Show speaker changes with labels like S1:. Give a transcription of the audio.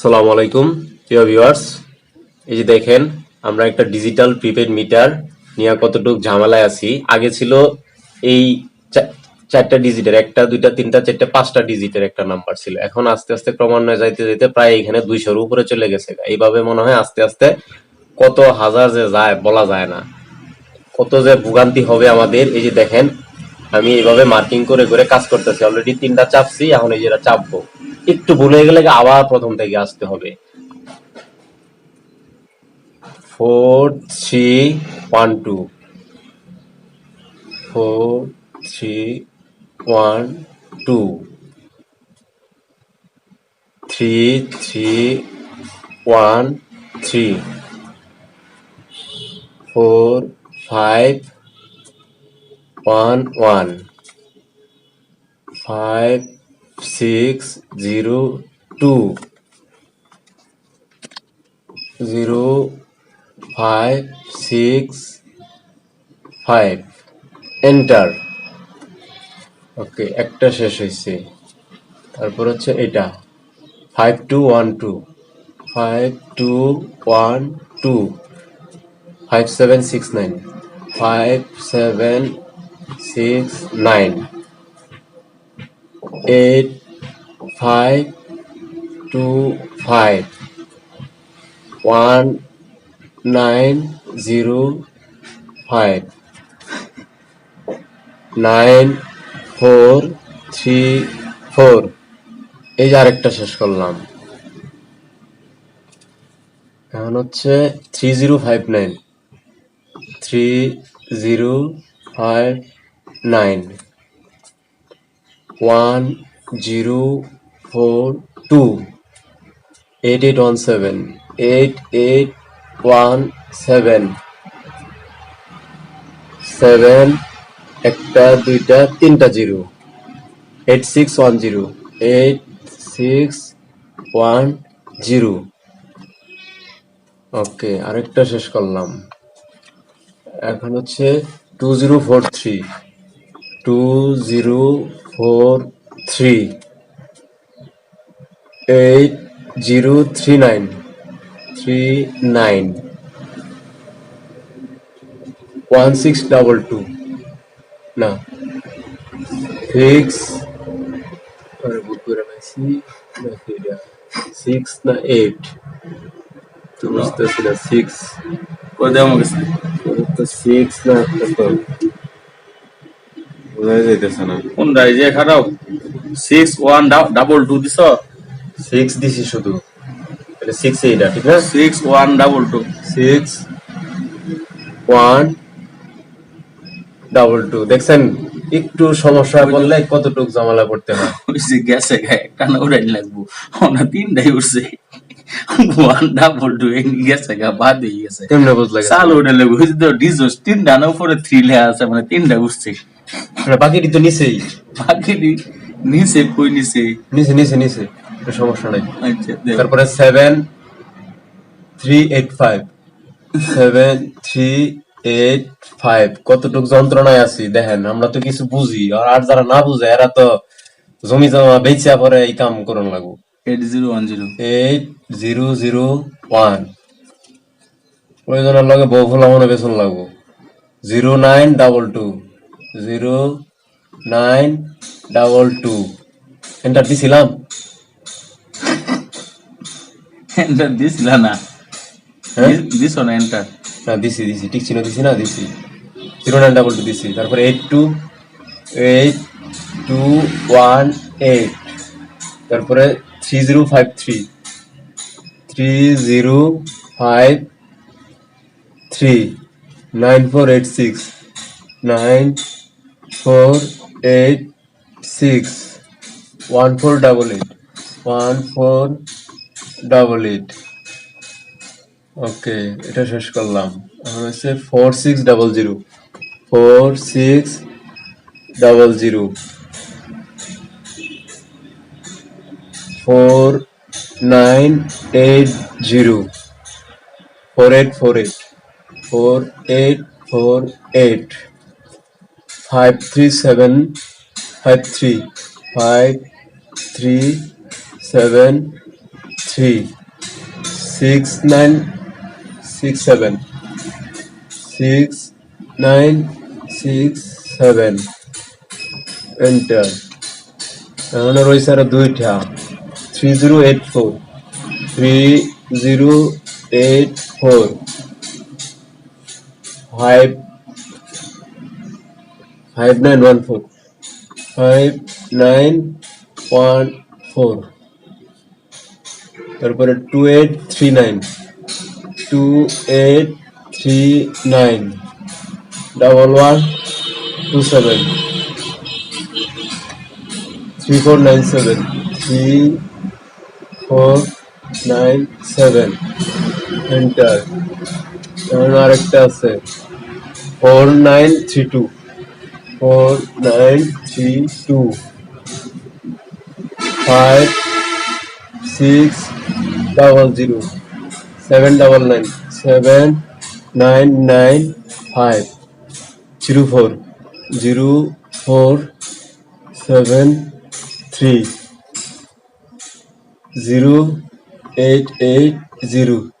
S1: আসসালামু আলাইকুম প্রিয় ভিউয়ার্স, এই যে দেখেন আমরা একটা ডিজিটাল প্রিপেড মিটার নিয়ে কতটুকু ঝামেলায় আছি। আগে ছিল এই চারটা ডিজিটের, একটা দুইটা তিনটা চারটা পাঁচটা ডিজিটের একটা নাম্বার ছিল। এখন আস্তে আস্তে ক্রমান্বয়ে যাইতে যাইতে প্রায় এখানে 200-র উপরে চলে গেছে। এইভাবে মনে হয় আস্তে আস্তে কত হাজার যে যায় বলা যায় না, কত যে ভোগান্তি হবে আমাদের। এই যে দেখেন আমি এইভাবে মার্কিং করে করে কাজ করতেছি, অলরেডি 3টা চাপছি, এখন এই যেটা চাপবো একটু ভুল হয়ে গেলে আবার প্রথম থেকে আসতে হবে। 4 3 1 2 4 3 1 2 3 3 1 3 4 5 1 1 5 6 0 2 0 5 6 5 এন্টার। ওকে, একটা শেষ হয়েছে। তারপর হচ্ছে এটা 5 2 1 2 5 2 1 2 5 7 6 9 5 7 6 9 8 5 2 5 1 9 0 5 9 4 3 4। এই যে আরেকটা শেষ করলাম। এখন হচ্ছে 3059 3059 1042 8817 8817 7 একটা দুইটা তিনটা জিরো 8610 8610। ওকে, আরেকটা শেষ করলাম। এখন হচ্ছে 2043 2043 8039 39 1622 না 6 আরে ভুল করে নাইছি না, 6 না 8 তো বুঝতেছি না। 6
S2: করে দেওয়া গেছে
S1: তো 6 না কত বোঝা যাইতেছে না।
S2: কোন যে খারাপ 6122 দিছ
S1: 6 দিছি শুধু, তাহলে 6 এইটা ঠিক না।
S2: 6122
S1: 6 1 2 2 দেখছেন, একটু সমস্যা বললে কতটুকু ঝামেলা পড়তে হয়।
S2: ওইসে গেছে গায়ে একটা না উড়াই লাগবো ওনা তিনটাই উঠছে 122 এনে গেছে গা বাদ হয়ে গেছে
S1: কেমনে বুঝলা গেছে?
S2: চাল উড়ে লাগবো ওই যে ডিজোস তিনটা না উপরে 3 লেখা আছে মানে তিনটা উঠছে
S1: বাকিটি তো নিচেই,
S2: বাকি নিচে কই নিচে
S1: নিচে নিচে নিচে, সমস্যা নাই।
S2: আচ্ছা দেখ
S1: তারপরে 7 3 8 5 7 3 8 5 কতটুক যন্ত্রণায় আছি দেখেন। আমরা তো কিছু বুঝি, আর যারা না বুঝে এরা তো জমি জমা বেচা পরে এই কাম করন লাগবো।
S2: 8010
S1: 8001 প্রয়োজনের লগে বউ ফুলা মনে বেতন লাগবো। 0922 0922 এন্টার দিছিলাম।
S2: এন্টার দিছিল না
S1: হ্যাঁ
S2: দিছ না এন্টার
S1: না দিছি দিছি, ঠিক ছিল দিছি না দিছি 0922 দিছি। তারপরে 828218 তারপরে 3053 3053 9486 9486 1488 1488। ওকে, এটা শেষ করলাম। এখন হচ্ছে 4600 4600 4980 4848 4848 53753 53753 6967 6967 এন্টার। এখন রয়েছে আরো দুইটা 3084 3084 5914 5914 তারপরে 2839 2839 1127 3497 3497 এন্টার। এখন আরেকটা আছে 4932 4932 5600 799 7995 04 0473 0880